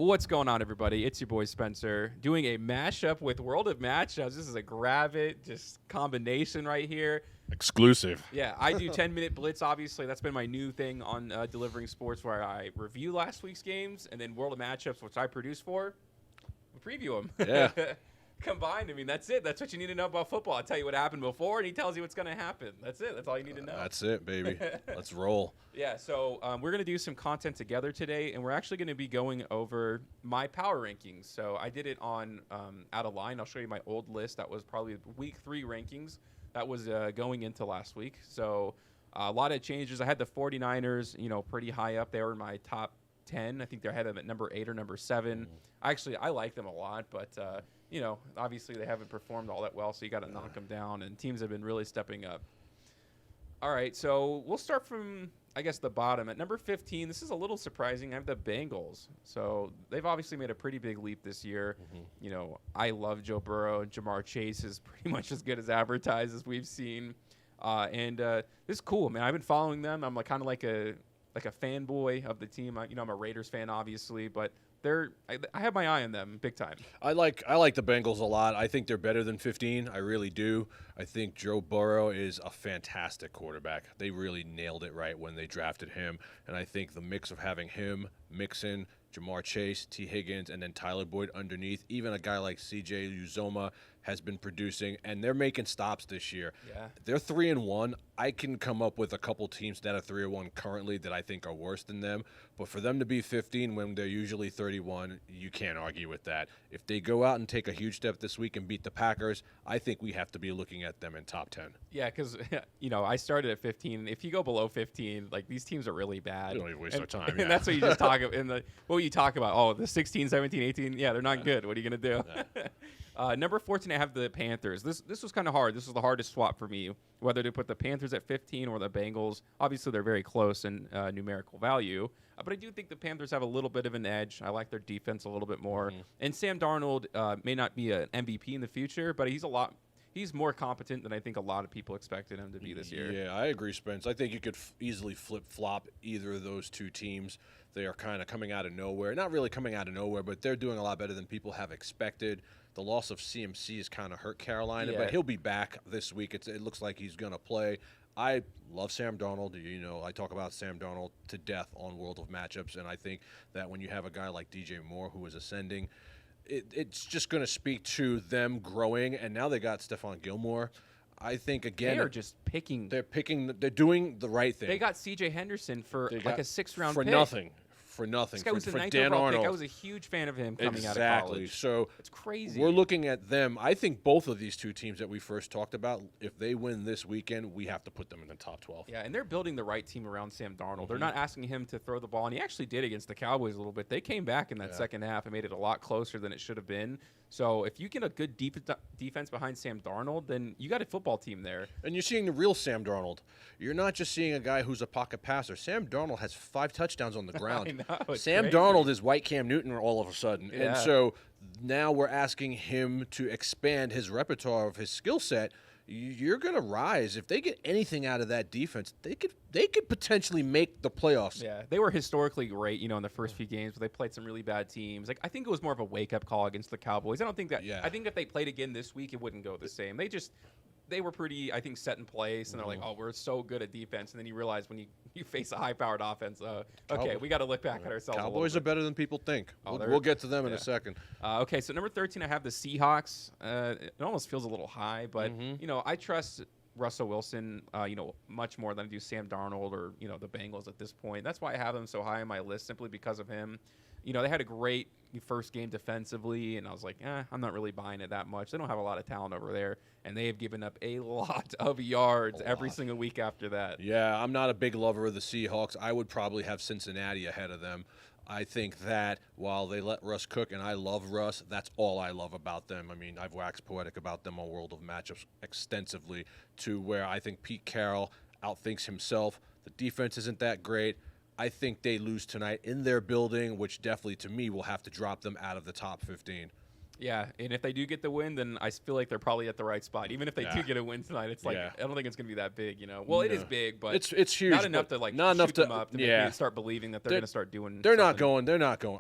What's going on, everybody? It's your boy Spencer doing a mashup with World of Matchups. This is a grab it, just combination right here. Exclusive. Yeah, I do 10-minute blitz, obviously. That's been my new thing on Delivering Sports, where I review last week's games, and then World of Matchups, which I produce for, we preview them. Yeah. Combined, I mean, that's it. That's what you need to know about football. I tell you what happened before, and he tells you what's going to happen. That's it. That's all you need to know. That's it, baby. Let's roll. Yeah, so we're going to do some content together today, and we're actually going to be going over my power rankings. So I did it on Out of Line. I'll show you my old list. That was probably week 3 rankings. That was going into last week. So a lot of changes. I had the 49ers, pretty high up. They were in my top 10. I think they had them at number 8 or number 7. Actually, I like them a lot, but obviously they haven't performed all that well, so you got to knock them down, and teams have been really stepping up. All right, so we'll start from, I guess, the bottom. At number 15, this is a little surprising. I have the Bengals. So they've obviously made a pretty big leap this year. I love Joe Burrow. Jamar Chase is pretty much as good as advertised as we've seen. And this is cool, man. I've been following them. I'm kind of like a fanboy of the team. I'm a Raiders fan, obviously, but I have my eye on them big time. I like the Bengals a lot. I think they're better than 15. I really do. I think Joe Burrow is a fantastic quarterback. They really nailed it right when they drafted him. And I think the mix of having him, Mixon, Jamar Chase, T. Higgins, and then Tyler Boyd underneath, even a guy like C.J. Uzoma has been producing, and they're making stops this year. Yeah. They're 3-1. I can come up with a couple teams that are 3-1 currently that I think are worse than them. But for them to be 15 when they're usually 31, you can't argue with that. If they go out and take a huge step this week and beat the Packers, I think we have to be looking at them in top 10. Yeah, because, I started at 15. If you go below 15, these teams are really bad. We don't even waste our time. And that's what you just talk about. What you talk about, the 16, 17, 18, yeah, they're not good. What are you going to do? Number 14, I have the Panthers. This was kind of hard. This was the hardest swap for me, whether to put the Panthers at 15 or the Bengals. Obviously, they're very close in numerical value, but I do think the Panthers have a little bit of an edge. I like their defense a little bit more. And Sam Darnold may not be an MVP in the future, but he's more competent than I think a lot of people expected him to be this year. Yeah, I agree, Spence. I think you could easily flip-flop either of those two teams. They are kind of coming out of nowhere. Not really coming out of nowhere, but they're doing a lot better than people have expected. The loss of CMC has kind of hurt Carolina, but he'll be back this week. It looks like he's going to play. I love Sam Darnold. I talk about Sam Darnold to death on World of Matchups, and I think that when you have a guy like DJ Moore who is ascending, it's just going to speak to them growing. And now they got Stephon Gilmore. I think, again, they're just picking. They're doing the right thing. They got C.J. Henderson for a 6th-round pick. For nothing. This guy was the 9th Dan overall Arnold. pick. I was a huge fan of him coming out of college. So it's crazy. We're looking at them. I think both of these two teams that we first talked about, if they win this weekend, we have to put them in the top 12. Yeah, and they're building the right team around Sam Darnold. They're not asking him to throw the ball, and he actually did against the Cowboys a little bit. They came back in that second half and made it a lot closer than it should have been. So if you get a good defense behind Sam Darnold, then you got a football team there. And you're seeing the real Sam Darnold. You're not just seeing a guy who's a pocket passer. Sam Darnold has 5 touchdowns on the ground. I know, Sam crazy. Darnold is White Cam Newton all of a sudden. Yeah. And so now we're asking him to expand his repertoire of his skill set. You're going to rise. If they get anything out of that defense, they could potentially make the playoffs. Yeah, they were historically great, in the first few games, but they played some really bad teams. I think it was more of a wake-up call against the Cowboys. I don't think that. I think if they played again this week, it wouldn't go the same. They were pretty, I think, set in place, and they're like, we're so good at defense. And then you realize when you face a high-powered offense, okay, we got to look back at ourselves. Cowboys are better than people think. Oh, we'll get to them in a second. Okay, so number 13, I have the Seahawks. It almost feels a little high, but I trust Russell Wilson, much more than I do Sam Darnold or the Bengals at this point. That's why I have them so high on my list, simply because of him. They had a great first game defensively, and I was like, I'm not really buying it that much. They don't have a lot of talent over there, and they have given up a lot of yards every single week after that. Yeah, I'm not a big lover of the Seahawks. I would probably have Cincinnati ahead of them. I think that while they let Russ cook, and I love Russ, that's all I love about them. I mean, I've waxed poetic about them on World of Matchups extensively, to where I think Pete Carroll outthinks himself. The defense isn't that great. I think they lose tonight in their building, which definitely, to me, will have to drop them out of the top 15. Yeah, and if they do get the win, then I feel like they're probably at the right spot. Even if they do get a win tonight, it's like I don't think it's going to be that big, you know. Well, it is big, but it's huge. Not enough to like not enough shoot to them up to make me start believing that they're going to start doing. They're not going. They're not going.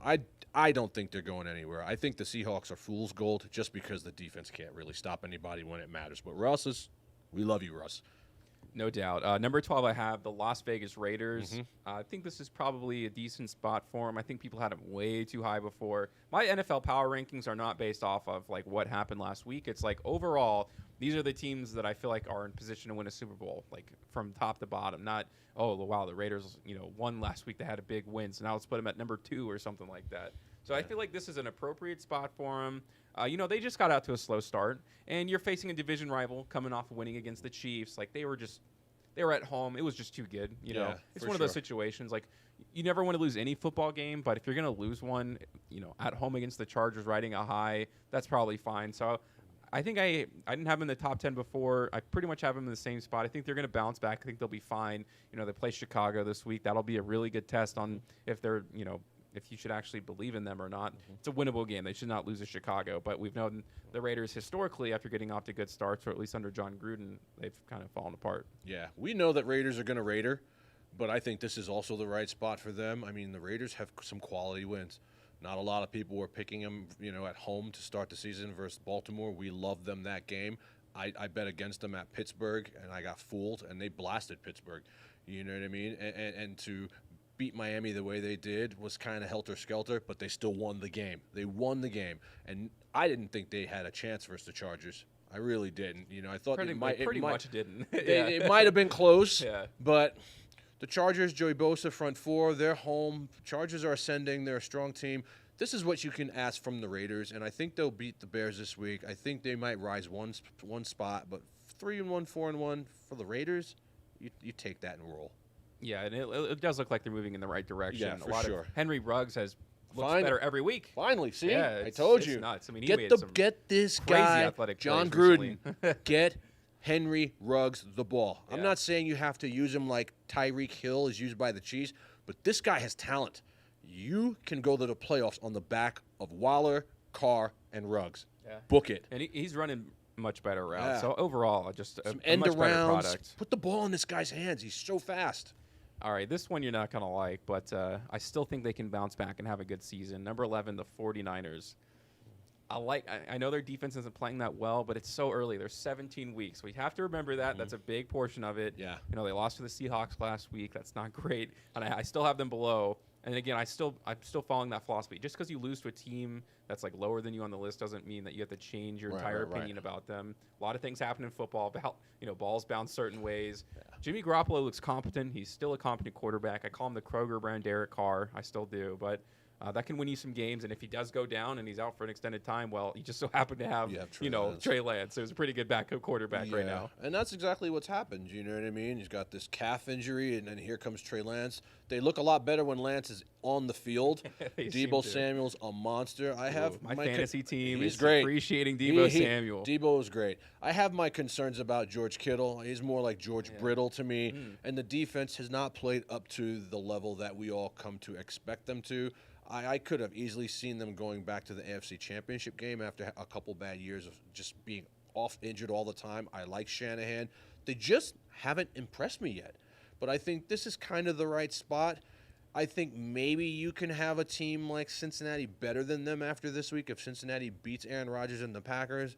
I don't think they're going anywhere. I think the Seahawks are fool's gold just because the defense can't really stop anybody when it matters. But we love you, Russ. No doubt. Number 12, I have the Las Vegas Raiders. I think this is probably a decent spot for them. I think people had them way too high before. My NFL power rankings are not based off of like what happened last week. It's like overall, these are the teams that I feel like are in position to win a Super Bowl, like from top to bottom. Not, oh, wow, the Raiders, won last week. They had a big win, so now let's put them at number 2 or something like that. So I feel like this is an appropriate spot for them. They just got out to a slow start, and you're facing a division rival coming off of winning against the Chiefs. Like they were at home. It was just too good. It's one of those situations. Like you never want to lose any football game, but if you're going to lose one, at home against the Chargers, riding a high, that's probably fine. So I think I didn't have them in the top 10 before. I pretty much have them in the same spot. I think they're going to bounce back. I think they'll be fine. They play Chicago this week. That'll be a really good test on if they're, if you should actually believe in them or not. It's a winnable game. They should not lose to Chicago. But we've known the Raiders historically, after getting off to good starts, or at least under John Gruden, they've kind of fallen apart. Yeah, we know that Raiders are going to Raider, but I think this is also the right spot for them. I mean, the Raiders have some quality wins. Not a lot of people were picking them, at home to start the season versus Baltimore. We loved them that game. I bet against them at Pittsburgh, and I got fooled, and they blasted Pittsburgh. You know what I mean? And to beat Miami the way they did was kind of helter-skelter, but they still won the game. They won the game, and I didn't think they had a chance versus the Chargers. I really didn't. I thought pretty much didn't. It might have been close, yeah. But the Chargers, Joey Bosa, front four, they're home. Chargers are ascending. They're a strong team. This is what you can ask from the Raiders, and I think they'll beat the Bears this week. I think they might rise one spot, but 3-1, 4-1 for the Raiders, you take that and roll. Yeah, and it does look like they're moving in the right direction. Yeah, for sure. Henry Ruggs looks better every week. Finally, see? Yeah, I told it's you. Nuts. I mean, get this guy, athletic John plays Gruden, get Henry Ruggs the ball. Yeah. I'm not saying you have to use him like Tyreek Hill is used by the Chiefs, but this guy has talent. You can go to the playoffs on the back of Waller, Carr, and Ruggs. Yeah. Book it. And he's running much better routes. Yeah. So overall, just some a end much better arounds. product. Put the ball in this guy's hands. He's so fast. All right, this one you're not going to like, but I still think they can bounce back and have a good season. Number 11, the 49ers. I know their defense isn't playing that well, but it's so early. There's 17 weeks. We have to remember that. That's a big portion of it. Yeah. They lost to the Seahawks last week. That's not great. And I still have them below. And again, I'm still following that philosophy. Just because you lose to a team that's like lower than you on the list doesn't mean that you have to change your entire opinion about them. A lot of things happen in football. Balls bounce certain ways. Yeah. Jimmy Garoppolo looks competent. He's still a competent quarterback. I call him the Kroger brand Derek Carr. I still do, but that can win you some games. And if he does go down and he's out for an extended time, well, you just so happen to have Trey Lance. So he's a pretty good backup quarterback right now. And that's exactly what's happened. You know what I mean? He's got this calf injury, and then here comes Trey Lance. They look a lot better when Lance is on the field. Deebo Samuel's a monster. I have my fantasy team is great. Appreciating Deebo Samuel. Deebo is great. I have my concerns about George Kittle. He's more like George Brittle to me. And the defense has not played up to the level that we all come to expect them to. I could have easily seen them going back to the AFC Championship game after a couple bad years of just being off injured all the time. I like Shanahan. They just haven't impressed me yet. But I think this is kind of the right spot. I think maybe you can have a team like Cincinnati better than them after this week if Cincinnati beats Aaron Rodgers and the Packers.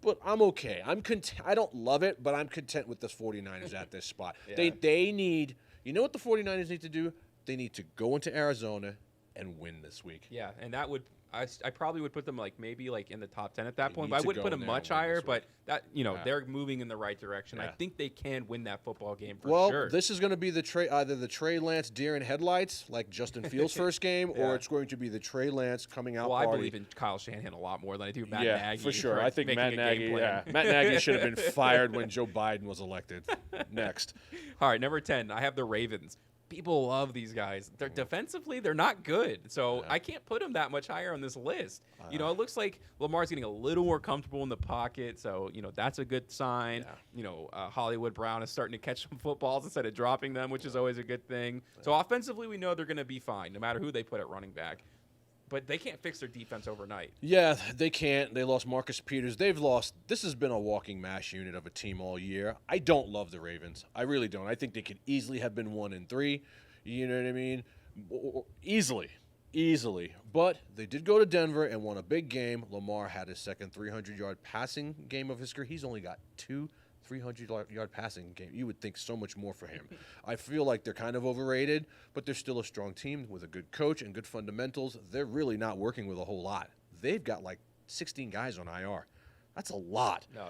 But I'm okay. I don't love it, but I'm content with the 49ers at this spot. Yeah. They need – you know what the 49ers need to do? They need to go into Arizona – and win this week. Yeah, and that would I probably would put them maybe in the top 10 at that point. But I wouldn't put them much higher. But that they're moving in the right direction. Yeah. I think they can win that football game for sure. Well, this is going to be either the Trey Lance deer in headlights like Justin Fields' first game, or it's going to be the Trey Lance coming out. Well, party. I believe in Kyle Shanahan a lot more than I do Matt Nagy. For sure. I think Matt Nagy. Yeah, Matt Nagy should have been fired when Joe Biden was elected. Next. All right, number 10. I have the Ravens. People love these guys. They're defensively, they're not good. So I can't put them that much higher on this list. It looks like Lamar's getting a little more comfortable in the pocket. So, that's a good sign. Yeah. Hollywood Brown is starting to catch some footballs instead of dropping them, which is always a good thing. So offensively, we know they're going to be fine, no matter who they put at running back. but they can't fix their defense overnight. Yeah, they can't. They lost Marcus Peters. This has been a walking mash unit of a team all year. I don't love the Ravens. I really don't. I think they could easily have been 1-3. You know what I mean? Easily. But they did go to Denver and won a big game. Lamar had his second 300-yard passing game of his career. He's only got 2 300-yard passing game. You would think so much more for him. I feel like they're kind of overrated, but they're still a strong team with a good coach and good fundamentals. They're really not working with a whole lot. They've got like 16 guys on IR. That's a lot. No,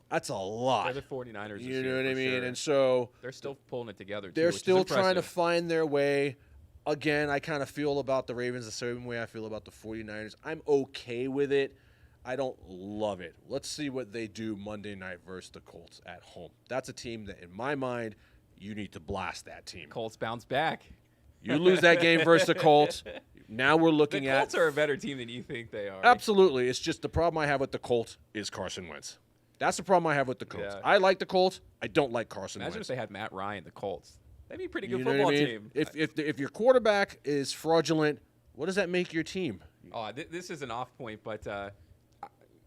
That's a lot. They're the 49ers. You know what I mean? Sure. And so they're still pulling it together. They're which still is trying to impressive. find their way. Again, I kind of feel about the Ravens the same way I feel about the 49ers. I'm okay with it. I don't love it. Let's see what they do Monday night versus the Colts at home. That's a team that, in my mind, you need to blast that team. Colts bounce back. You lose that game versus the Colts. Now we're looking The at. Colts are a better team than you think they are. Absolutely. It's just the problem I have with the Colts is Carson Wentz. That's the problem I have with the Colts. Yeah. I like the Colts. I don't like Carson Imagine Wentz. if they had Matt Ryan, the Colts. That'd be a pretty good You know football what I mean? team. If your quarterback is fraudulent, what does that make your team? This is an off point, but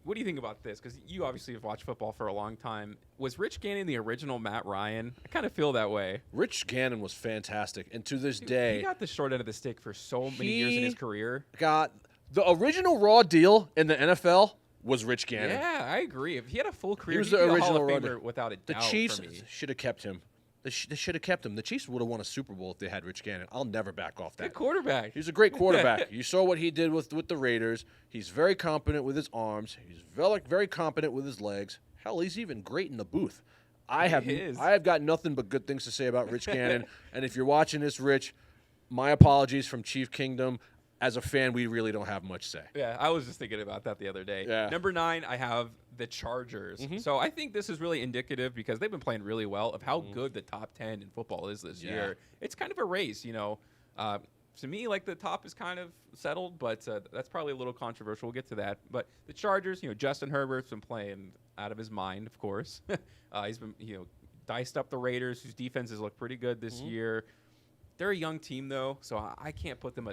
what do you think about this? Because you obviously have watched football for a long time. Was Rich Gannon the original Matt Ryan? I kind of feel that way. Rich Gannon was fantastic, and to this Dude, day, he got the short end of the stick for so many years in his career. got the original raw deal in the NFL was Rich Gannon. Yeah, I agree. If he had a full career, He was he'd the be a original Hall raw of deal. Famer without a The doubt. Chiefs for me. should have kept him. They should have kept him. The Chiefs would have won a Super Bowl if they had Rich Gannon. I'll never back off that. Good quarterback. He's a great quarterback. You saw what he did with the Raiders. He's very competent with his arms. He's very competent with his legs. Hell, he's even great in the booth. I have got nothing but good things to say about Rich Gannon. And if you're watching this, Rich, my apologies from Chief Kingdom. As a fan, we really don't have much say. Yeah, I was just thinking about that the other day. Yeah. Number 9, I have the Chargers. Mm-hmm. So I think this is really indicative because they've been playing really well of how good the top 10 in football is this year. It's kind of a race, you know. To me, like the top is kind of settled, but that's probably a little controversial. We'll get to that. But the Chargers, you know, Justin Herbert's been playing out of his mind, of course. He's been, diced up the Raiders, whose defenses look pretty good this year. They're a young team, though, so I can't put them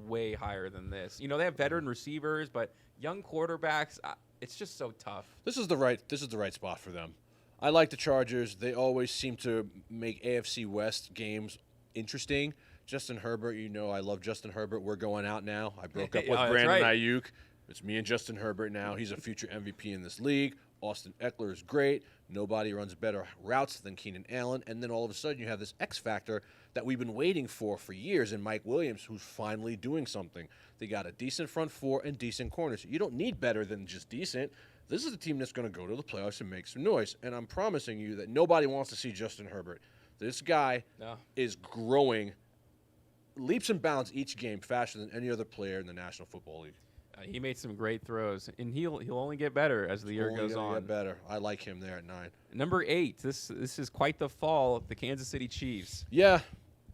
way higher than this. You know, they have veteran receivers, but young quarterbacks, it's just so tough. This is the right spot for them. I like the Chargers. They always seem to make AFC West games interesting. Justin Herbert, I love Justin Herbert. We're going out now. I broke up with Brandon right. Ayuk. It's me and Justin Herbert now. He's a future MVP in this league. Austin Eckler is great. Nobody runs better routes than Keenan Allen. And then all of a sudden you have this X factor that we've been waiting for years in Mike Williams, who's finally doing something. They got a decent front four and decent corners. You don't need better than just decent. This is a team that's going to go to the playoffs and make some noise. And I'm promising you that nobody wants to see Justin Herbert. This guy is growing leaps and bounds each game faster than any other player in the National Football League. He made some great throws, and he'll only get better as the year goes on. Get better. I like him there at 9. Number 8, this is quite the fall of the Kansas City Chiefs. Yeah.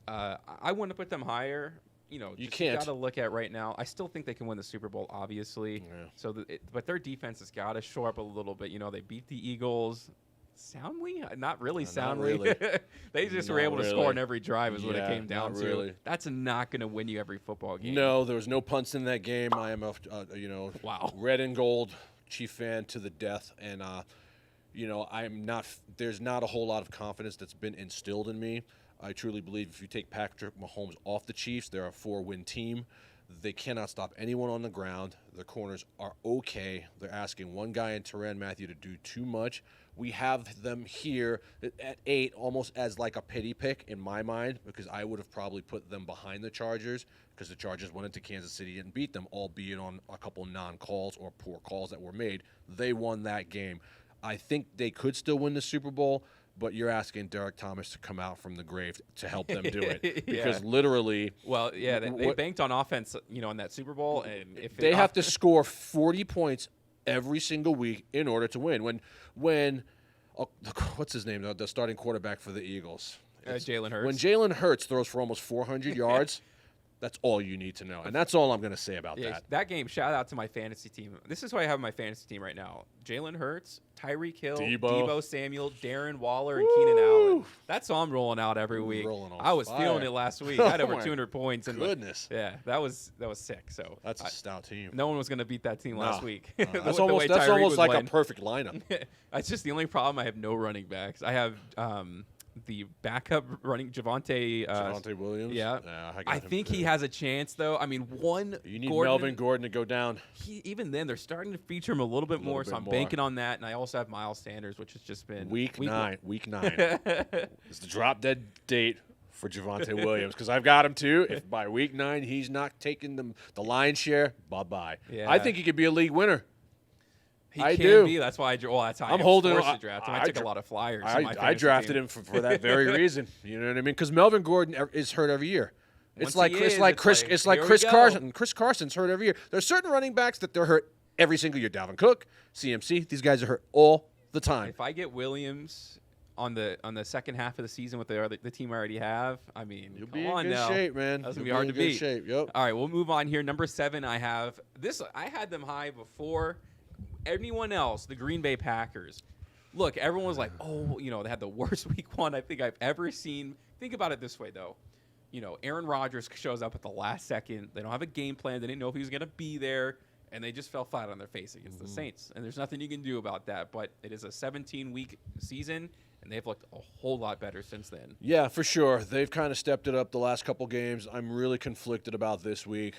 I want to put them higher. You can't. got to look at right now. I still think they can win the Super Bowl, obviously. Yeah. So, but their defense has got to shore up a little bit. They beat the Eagles soundly, not really soundly. Not really. They just were able to score on every drive, is what it came down to. Really. That's not going to win you every football game. No, there was no punts in that game. I am a Wow. red and gold Chief fan to the death, and I'm not. There's not a whole lot of confidence that's been instilled in me. I truly believe if you take Patrick Mahomes off the Chiefs, they're a 4-win team. They cannot stop anyone on the ground. Their corners are okay. They're asking one guy in Tyrann Mathieu to do too much. We have them here at 8 almost as like a pity pick in my mind, because I would have probably put them behind the Chargers because the Chargers went into Kansas City and beat them, albeit on a couple non-calls or poor calls that were made. They won that game. I think they could still win the Super Bowl, but you're asking Derek Thomas to come out from the grave to help them do it. Because literally... Well, yeah, they banked on offense, in that Super Bowl. And if they have to score 40 points every single week in order to win. When what's his name, the starting quarterback for the Eagles? Jalen Hurts. When Jalen Hurts throws for almost 400 yards, That's all you need to know. And that's all I'm going to say about that. That game, shout out to my fantasy team. This is who I have on my fantasy team right now. Jalen Hurts, Tyreek Hill, Deebo Samuel, Darren Waller, and Keenan Allen. That's all I'm rolling out every week. I was feeling it last week. I had over 200 points. Goodness. That was sick. So that's a stout team. No one was going to beat that team last week. That's almost like a perfect lineup. That's just the only problem. I have no running backs. I have the backup running Javonte Williams. Yeah, I think he has a chance though. I mean, you need Melvin Gordon to go down. Even then, they're starting to feature him a little bit more, so I'm banking on that. And I also have Miles Sanders, which has just been week 9. It's the drop dead date for Javonte Williams because I've got him too. If by week 9 he's not taking the lion's share, bye. Yeah. I think he could be a league winner. He can be. That's why that's how I'm holding forced to draft him. I took a lot of flyers. I drafted him for that very reason. You know what I mean? Because Melvin Gordon is hurt every year. It's like Chris Carson. Chris Carson's hurt every year. There's certain running backs that they're hurt every single year. Dalvin Cook, CMC. These guys are hurt all the time. If I get Williams on the second half of the season with the team I already have, I mean, you'll be in good shape, man. That's gonna be hard to beat. Shape. Yep. All right, we'll move on here. Number 7, I have this. I had them high before anyone else, the Green Bay Packers. Look, everyone was like, oh, they had the worst week 1 I think I've ever seen. Think about it this way, though. Aaron Rodgers shows up at the last second. They don't have a game plan. They didn't know if he was going to be there, and they just fell flat on their face against the Saints. And there's nothing you can do about that. But it is a 17-week season, and they've looked a whole lot better since then. Yeah, for sure. They've kind of stepped it up the last couple games. I'm really conflicted about this week.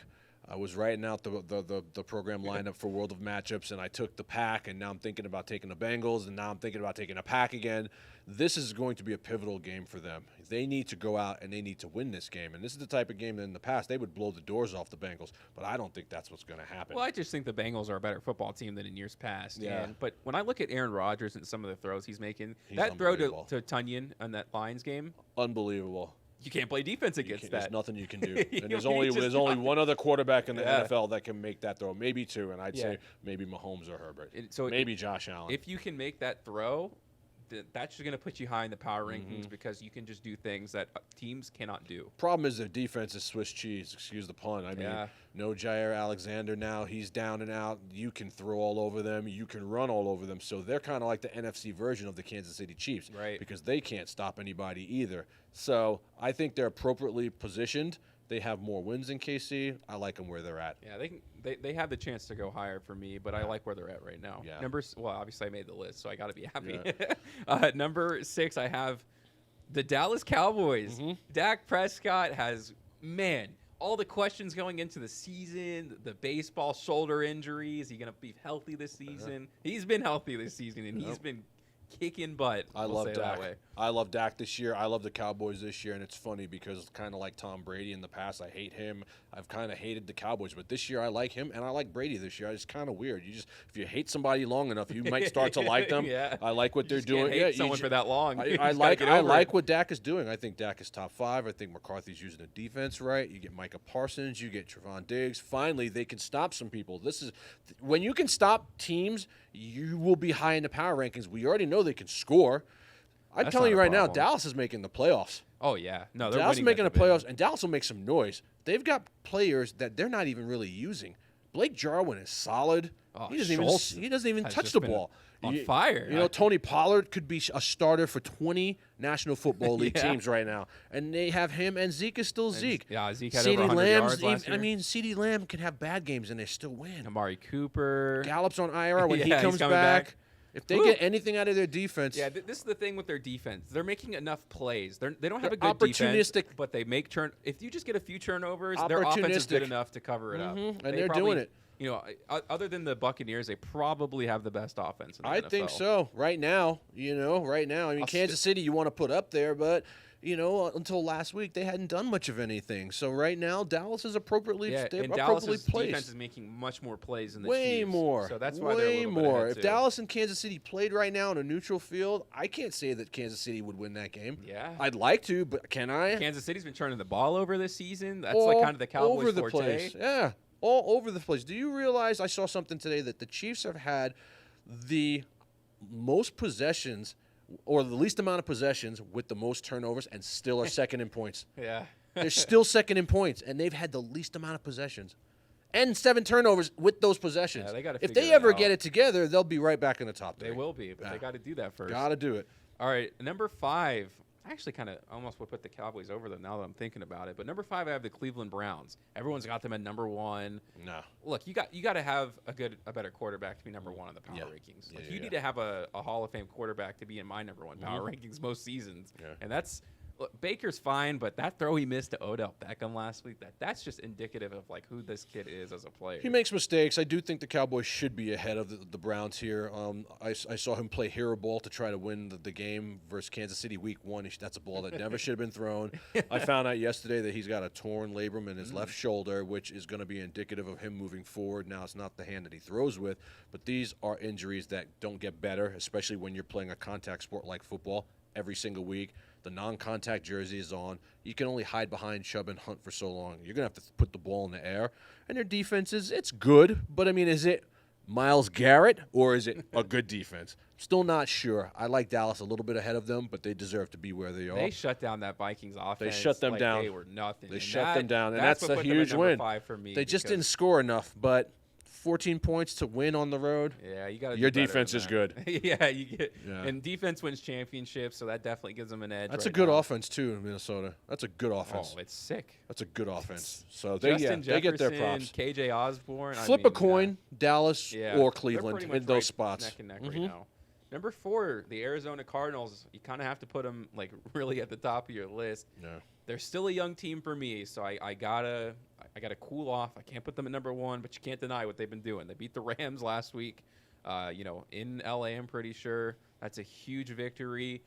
I was writing out the program lineup for World of Matchups, and I took the Pack, and now I'm thinking about taking the Bengals, and now I'm thinking about taking a Pack again. This is going to be a pivotal game for them. They need to go out, and they need to win this game. And this is the type of game that in the past they would blow the doors off the Bengals, but I don't think that's what's going to happen. Well, I just think the Bengals are a better football team than in years past. Yeah. But when I look at Aaron Rodgers and some of the throws he's making, that throw to Tunyon on that Lions game, unbelievable. You can't play defense against that. There's nothing you can do. And there's only one other quarterback in the NFL that can make that throw, maybe 2, and I'd say maybe Mahomes or Herbert. Maybe Josh Allen. If you can make that throw, that's just going to put you high in the power rankings because you can just do things that teams cannot do. Problem is their defense is Swiss cheese. Excuse the pun. I mean, no Jair Alexander now. He's down and out. You can throw all over them. You can run all over them. So they're kind of like the NFC version of the Kansas City Chiefs, right? Because they can't stop anybody either. So I think they're appropriately positioned. They have more wins than KC. I like them where they're at. Yeah, they have the chance to go higher for me, but I like where they're at right now. Yeah. Obviously I made the list, so I got to be happy. Yeah. Number 6, I have the Dallas Cowboys. Dak Prescott has, all the questions going into the season, the baseball shoulder injury. Is he going to be healthy this season? He's been healthy this season, and he's been kicking butt. I love Dak. I love Dak this year. I love the Cowboys this year, and it's funny because kind of like Tom Brady in the past, I hate him. I've kind of hated the Cowboys, but this year I like him, and I like Brady this year. It's kind of weird. If you hate somebody long enough, you might start to like them. I like what they're doing. Can't hate someone for that long. I like what Dak is doing. I think Dak is top 5. I think McCarthy's using the defense right. You get Micah Parsons. You get Trevon Diggs. Finally, they can stop some people. This is when you can stop teams, you will be high in the power rankings. We already know they can score. I'm telling you right now, Dallas is making the playoffs. Oh, yeah. No, they're Dallas is making the playoffs, and Dallas will make some noise. They've got players that they're not even really using. Blake Jarwin is solid. He doesn't even touch the ball. On fire. Tony Pollard could be a starter for 20 National Football League teams right now. And they have him, and Zeke is still Zeke. Zeke had over 100 yards last year. I mean, CeeDee Lamb can have bad games, and they still win. Amari Cooper. Gallup's on IR when he comes back. If they get anything out of their defense. Yeah, this is the thing with their defense. They're making enough plays. They don't have a good defense, but they make if you just get a few turnovers, their offense is good enough to cover it up. And they're doing it. Other than the Buccaneers, they probably have the best offense in the NFL. I think so. Right now. I mean, Kansas City you want to put up there, but until last week they hadn't done much of anything. So right now Dallas is appropriately Dallas's placed. Defense is making much more plays than the way Chiefs. More. So that's why they're a little bit ahead If too. Dallas and Kansas City played right now on a neutral field, I can't say that Kansas City would win that game. Yeah, I'd like to, but can I? Kansas City's been turning the ball over this season. That's like kind of the Cowboys' over the forte. Place. Yeah, all over the place. Do you realize? I saw something today that the Chiefs have had the most possessions, or the least amount of possessions with the most turnovers, and still are second in points. Yeah. They're still second in points, and they've had the least amount of possessions. And 7 turnovers with those possessions. Yeah, they gotta if figure they it ever out. get it together, they'll be right back in the top 3. They will be, but they got to do that first. Got to do it. All right, number 5. I actually kind of almost would put the Cowboys over them now that I'm thinking about it. But number 5, I have the Cleveland Browns. Everyone's got them at number 1. No. Look, you got to have a better quarterback to be number 1 on the power rankings. Like, you need to have a Hall of Fame quarterback to be in my number 1 power rankings most seasons. Yeah. And that's Baker's fine, but that throw he missed to Odell Beckham last week, that's just indicative of like who this kid is as a player. He makes mistakes. I do think the Cowboys should be ahead of the Browns here. I saw him play hero ball to try to win the game versus Kansas City week 1. That's a ball that never should have been thrown. I found out yesterday that he's got a torn labrum in his left shoulder, which is going to be indicative of him moving forward. Now, it's not the hand that he throws with, but these are injuries that don't get better, especially when you're playing a contact sport like football every single week. The non-contact jersey is on. You can only hide behind Chubb and Hunt for so long. You're going to have to put the ball in the air. And their defense it's good, but, I mean, is it Myles Garrett or is it a good defense? Still not sure. I like Dallas a little bit ahead of them, but they deserve to be where they are. They shut down that Vikings offense. They shut them down. They were nothing. They shut them down, and that's what a put them at huge number win. 5 for me They just didn't score enough, but 14 points to win on the road. Yeah, you got. Your defense is good. Yeah, you get. Yeah. And defense wins championships, so that definitely gives them an edge. That's right a good now. offense too in Minnesota. That's a good offense. Oh, it's sick. That's a good offense. So they get their props. KJ Osborne. Flip a coin, Dallas or Cleveland in those spots. Neck and neck right now. Number 4, the Arizona Cardinals. You kind of have to put them like really at the top of your list. Yeah. They're still a young team for me, so I gotta cool off. I can't put them at number 1, but you can't deny what they've been doing. They beat the Rams last week, in LA. I'm pretty sure that's a huge victory.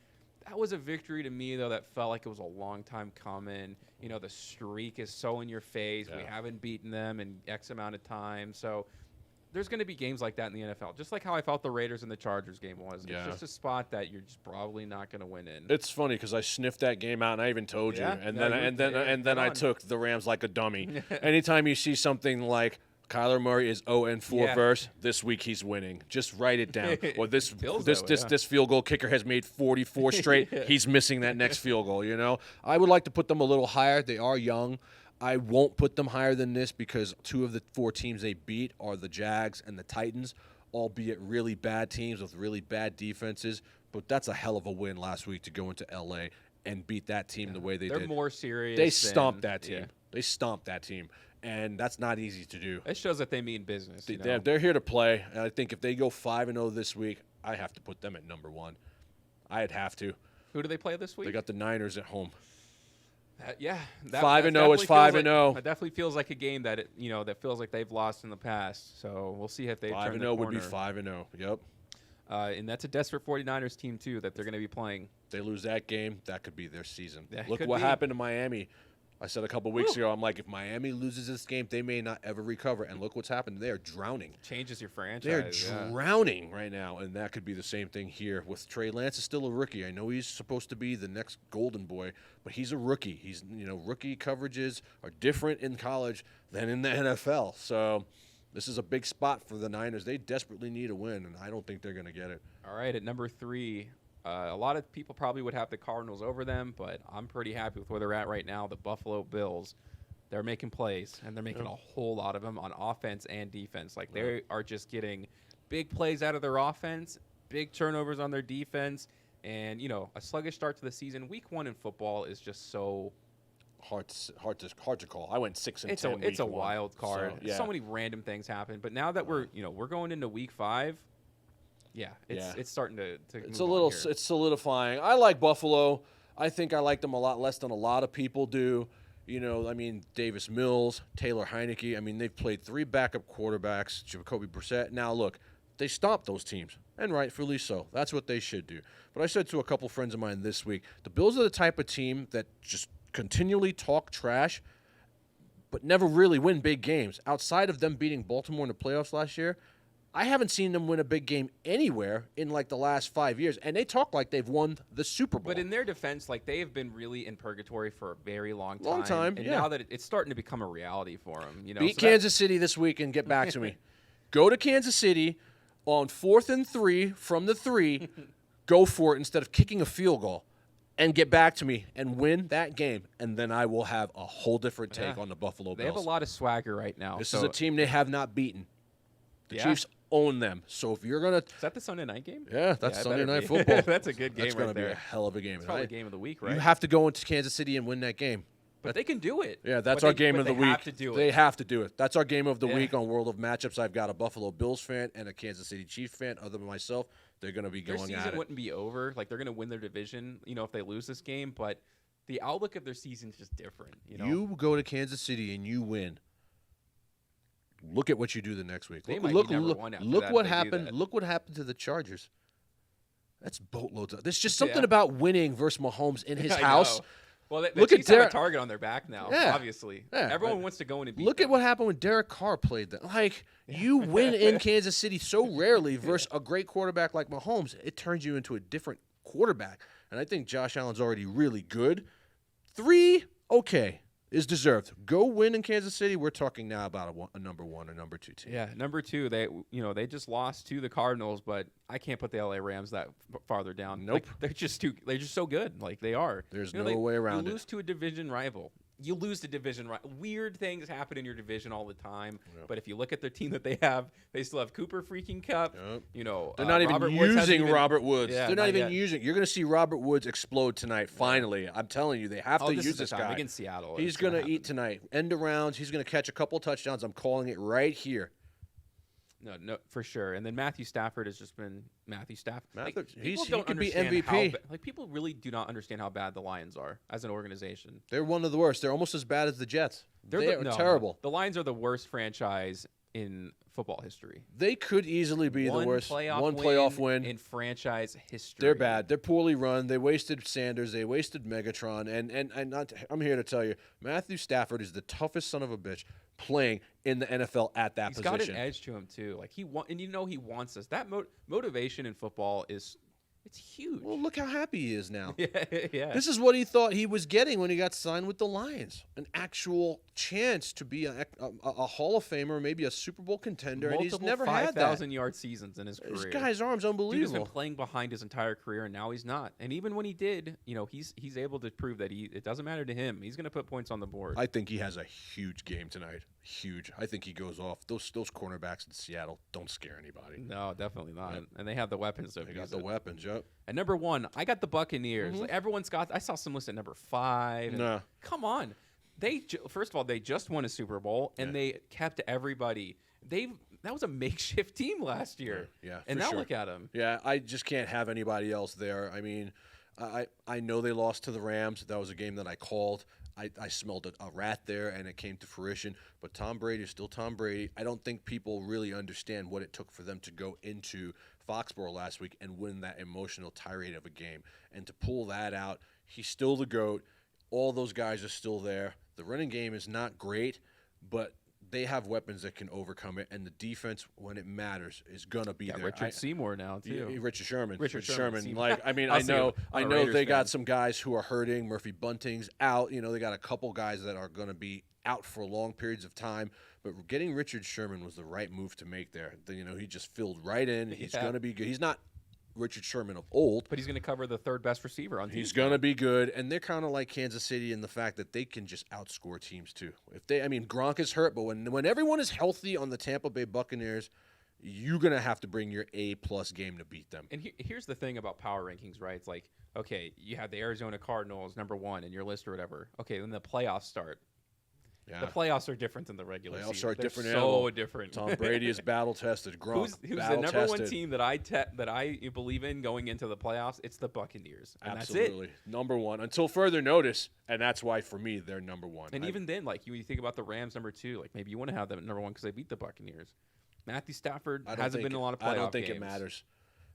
That was a victory to me though that felt like it was a long time coming. The streak is so in your face. Yeah. We haven't beaten them in X amount of time, so. There's going to be games like that in the NFL, just like how I felt the Raiders and the Chargers game was. Yeah. It's just a spot that you're just probably not going to win in. It's funny because I sniffed that game out and I even told you, and then I took the Rams like a dummy. Anytime you see something like Kyler Murray is 0-4 verse this week, he's winning. Just write it down. Or this field goal kicker has made 44 straight. He's missing that next field goal. I would like to put them a little higher. They are young. I won't put them higher than this because 2 of the 4 teams they beat are the Jags and the Titans, albeit really bad teams with really bad defenses. But that's a hell of a win last week to go into L.A. and beat that team the way they did. They're more serious. They stomped that team. Yeah. They stomped that team, and that's not easy to do. It shows that they mean business. They're here to play, and I think if they go 5-0 this week, I have to put them at number 1. I'd have to. Who do they play this week? They got the Niners at home. 5-0 is 5-0. It definitely feels like a game that that feels like they've lost in the past. So we'll see if they 5-0 would be 5-0. Yep. And that's a desperate 49ers team too that they're going to be playing. They lose that game, that could be their season. Look what happened to Miami. I said a couple weeks ago, I'm like, if Miami loses this game, they may not ever recover. And look what's happened. They are drowning. Changes your franchise. They're drowning right now. And that could be the same thing here with Trey Lance is still a rookie. I know he's supposed to be the next golden boy, but he's a rookie. He's rookie coverages are different in college than in the NFL. So this is a big spot for the Niners. They desperately need a win, and I don't think they're going to get it. All right, at number 3, a lot of people probably would have the Cardinals over them, but I'm pretty happy with where they're at right now. The Buffalo Bills, they're making plays, and they're making a whole lot of them on offense and defense. Like, they are just getting big plays out of their offense, big turnovers on their defense, and, a sluggish start to the season. Week 1 in football is just so hard to call. I went 6-10. It's a wild card. So many random things happen. But now that we're going into week 5, it's starting to it's solidifying. I like Buffalo. I think I like them a lot less than a lot of people do. Davis Mills, Taylor Heineke. They've played 3 backup quarterbacks, Jacoby Brissett. Now, look, they stomped those teams, and rightfully so. That's what they should do. But I said to a couple friends of mine this week, the Bills are the type of team that just continually talk trash but never really win big games. Outside of them beating Baltimore in the playoffs last year, I haven't seen them win a big game anywhere in the last 5 years, and they talk like they've won the Super Bowl. But in their defense, they have been really in purgatory for a very long time. And now that it's starting to become a reality for them. Beat Kansas City this week and get back to me. Go to Kansas City on 4th and 3 from the 3. Go for it instead of kicking a field goal. and get back to me and win that game, and then I will have a whole different take on the Buffalo Bills. They have a lot of swagger right now. This is a team they have not beaten. The Chiefs own them. So if you're going to... Is that the Sunday night game? Yeah, that's Sunday Night Football. That's a good game. That's going to be a hell of a game. It's probably game of the week, right? You have to go into Kansas City and win that game. But they can do it. Yeah, that's our game of the week. They have to do it. They have to do it. That's our game of the week on World of Matchups. I've got a Buffalo Bills fan and a Kansas City Chiefs fan. Other than myself, they're going to be going at it. Their season wouldn't be over. Like, they're going to win their division, if they lose this game. But the outlook of their season is just different. You go to Kansas City and you win. Look at what you do the next week. Look what happened. Look what happened to the Chargers. That's boatloads. There's just something about winning versus Mahomes in his house. Well, the Chiefs have a target on their back now, obviously. Yeah, everyone wants to go in and beat Look them. at what happened when Derek Carr played them. You win in Kansas City so rarely versus a great quarterback like Mahomes. It turns you into a different quarterback. And I think Josh Allen's already really good. 3, okay, is deserved. Go win in Kansas City. We're talking now about a number 1 or number 2 team. Yeah, number 2. They just lost to the Cardinals, but I can't put the LA Rams that farther down. Nope. They're just so good. Like, they are. There's no way around it. You lose to a division rival. You lose to division rival. Weird things happen in your division all the time. Yep. But if you look at their team that they still have Cooper freaking Kupp. Yep. They're not even using Robert Woods. Yeah, they're not even using. You're going to see Robert Woods explode tonight. Finally, I'm telling you, they have to use this guy against Seattle. He's going to eat tonight. End of rounds. He's going to catch a couple touchdowns. I'm calling it right here. No, for sure. And then Matthew Stafford has just been Matthew Stafford. He could be MVP. People really do not understand how bad the Lions are as an organization. They're one of the worst. They're almost as bad as the Jets. They're terrible. The Lions are the worst franchise in football history. They could easily be the worst. One playoff win in franchise history. They're bad. They're poorly run. They wasted Sanders. They wasted Megatron. And I'm here to tell you, Matthew Stafford is the toughest son of a bitch playing in the NFL at that position. He's got an edge to him too. Like he wants this. That motivation in football it's huge. Well, look how happy he is now. Yeah. This is what he thought he was getting when he got signed with the Lions. An actual chance to be a Hall of Famer, maybe a Super Bowl contender, and he's never had that. 5,000-yard seasons in his career. This guy's arm's unbelievable. Dude has been playing behind his entire career, and now he's not. And even when he did, he's able to prove that it doesn't matter to him. He's going to put points on the board. I think he has a huge game tonight. Huge. I think he goes off. Those cornerbacks in Seattle don't scare anybody. No, definitely not. Yep. And they have the weapons. They got the weapons, yep. At number 1, I got the Buccaneers. Mm-hmm. Like everyone's got. I saw some list at number 5. No. Come on. First of all, they just won a Super Bowl, and they kept everybody. That was a makeshift team last year. Yeah. And now look at them. Yeah, I just can't have anybody else there. I mean, I know they lost to the Rams. That was a game that I called. I smelled a rat there, and it came to fruition. But Tom Brady is still Tom Brady. I don't think people really understand what it took for them to go into Foxborough last week and win that emotional tirade of a game. And to pull that out, he's still the GOAT. All those guys are still there. The running game is not great, but they have weapons that can overcome it, and the defense, when it matters, is gonna be there. Richard Seymour now too. Richard Sherman. Sherman. I know they got some guys who are hurting. Murphy Bunting's out. They got a couple guys that are gonna be out for long periods of time. But getting Richard Sherman was the right move to make there. He just filled right in. He's gonna be good. He's not Richard Sherman of old. But he's going to cover the third best receiver on team. He's going to be good, and they're kind of like Kansas City in the fact that they can just outscore teams too. Gronk is hurt, but when everyone is healthy on the Tampa Bay Buccaneers, you're going to have to bring your A-plus game to beat them. And here's the thing about power rankings, right? It's like, okay, you have the Arizona Cardinals, number 1 in your list or whatever. Okay, then the playoffs start. Yeah. The playoffs are different than the regular season. Playoffs are a different animal. So different. Tom Brady is battle-tested. Gronk, who's the number 1 team that I believe in going into the playoffs? It's the Buccaneers. And absolutely. That's it. Number 1. Until further notice, and that's why, for me, they're number 1. And even then, like, you think about the Rams number 2, like, maybe you want to have them at number 1 because they beat the Buccaneers. Matthew Stafford hasn't been in a lot of playoff games. I don't think it matters.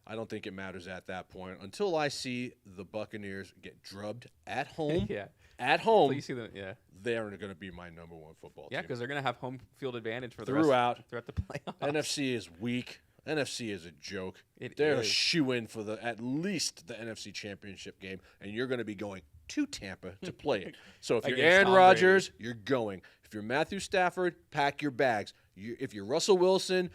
I don't think it matters at that point. Until I see the Buccaneers get drubbed at home. At home. So you see them, they're going to be my number 1 football team. Yeah, because they're going to have home field advantage for throughout the playoffs. NFC is weak. NFC is a joke. They're a shoe-in for at least the NFC Championship game, and you're going to be going to Tampa to play it. So if you're Aaron Rodgers, you're going. If you're Matthew Stafford, pack your bags. If you're Russell Wilson,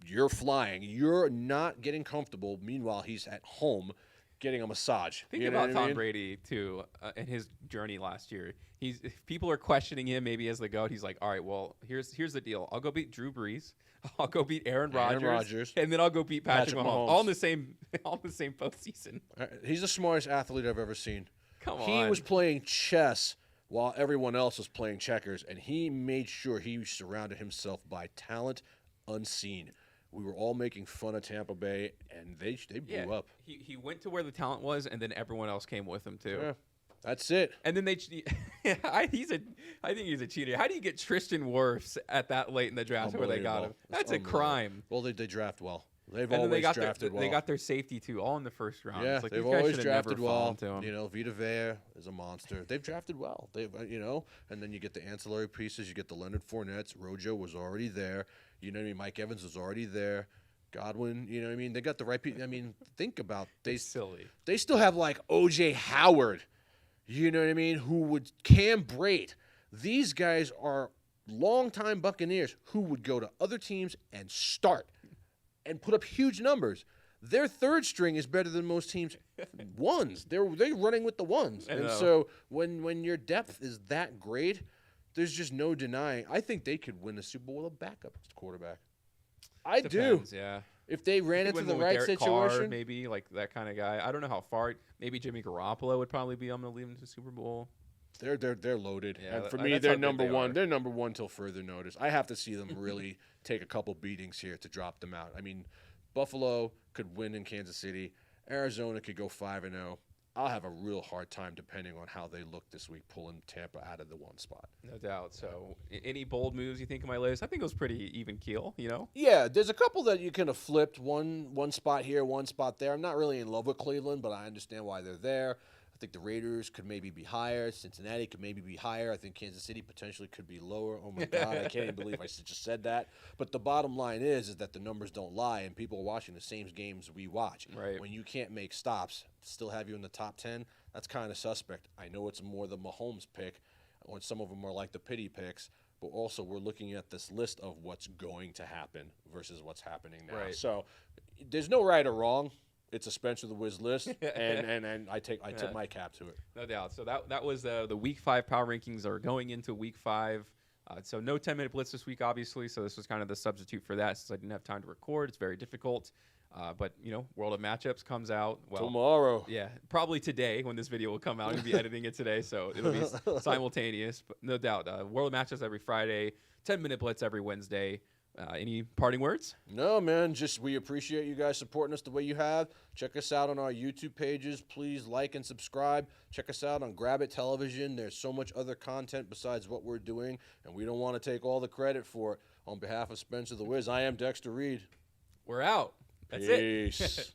you're flying. You're not getting comfortable. Meanwhile, he's at home getting a massage. Think You know about what I Tom mean? Brady too in his journey last year. If people are questioning him maybe as the GOAT, he's like, all right, well, here's the deal. I'll go beat Drew Brees. I'll go beat Aaron Rodgers, and then I'll go beat Patrick Mahomes. All in the same postseason. He's the smartest athlete I've ever seen. Come on. He was playing chess while everyone else was playing checkers, and he made sure he surrounded himself by talent unseen. We were all making fun of Tampa Bay, and they blew up. He went to where the talent was, and then everyone else came with him too. Yeah, that's it. And then I think he's a cheater. How do you get Tristan Wirfs at that late in the draft where they got him? That's a crime. Well, they draft well. They've and always drafted well. They got their safety too, all in the first round. Yeah, it's like, they've always drafted well. You know, Vita Vea is a monster. They've drafted well. And then you get the ancillary pieces. You get the Leonard Fournettes. Rojo was already there. You know what I mean? Mike Evans was already there. Godwin, you know what I mean? They got the right people. I mean, think about they silly. They still have like O.J. Howard. You know what I mean? Cam Brate. These guys are longtime Buccaneers who would go to other teams and start and put up huge numbers. Their third string is better than most teams' ones. They're running with the ones. And so when your depth is that great, there's just no denying. I think they could win the Super Bowl with a backup quarterback. Depends, yeah. If they ran into the right Derek situation, Carr, maybe like that kind of guy. I don't know how far. Maybe Jimmy Garoppolo would probably be. I'm gonna leave him to Super Bowl. They're loaded. Yeah, and for me, they're number one. They're number one till further notice. I have to see them really take a couple beatings here to drop them out. I mean, Buffalo could win in Kansas City. Arizona could go 5-0. I'll have a real hard time depending on how they look this week, pulling Tampa out of the one spot. No doubt. So, any bold moves you think of my list? I think it was pretty even keel. You know. Yeah, there's a couple that you can have flipped one spot here, one spot there. I'm not really in love with Cleveland, but I understand why they're there. I think the Raiders could maybe be higher. Cincinnati could maybe be higher. I think Kansas City potentially could be lower. Oh, my God. I can't even believe I just said that. But the bottom line is that the numbers don't lie, and people are watching the same games we watch. Right. When you can't make stops, still have you in the top 10, that's kind of suspect. I know it's more the Mahomes pick, or some of them are like the pity picks, but also we're looking at this list of what's going to happen versus what's happening now. Right. So there's no right or wrong. It's a Spencer the Wiz list, and I tip my cap to it. No doubt. So that was the Week 5 power rankings are going into Week 5. So no 10-minute blitz this week, obviously. So this was kind of the substitute for that since I didn't have time to record. It's very difficult. But, World of Matchups comes out. Well, tomorrow. Yeah, probably today when this video will come out. I'm going to be editing it today, so it'll be simultaneous. But no doubt. World of Matchups every Friday, 10-minute blitz every Wednesday. Any parting words? No, man. Just we appreciate you guys supporting us the way you have. Check us out on our YouTube pages. Please like and subscribe. Check us out on Grab It Television. There's so much other content besides what we're doing, and we don't want to take all the credit for it. On behalf of Spencer the Wiz, I am Dexter Reed. We're out. That's Peace. it.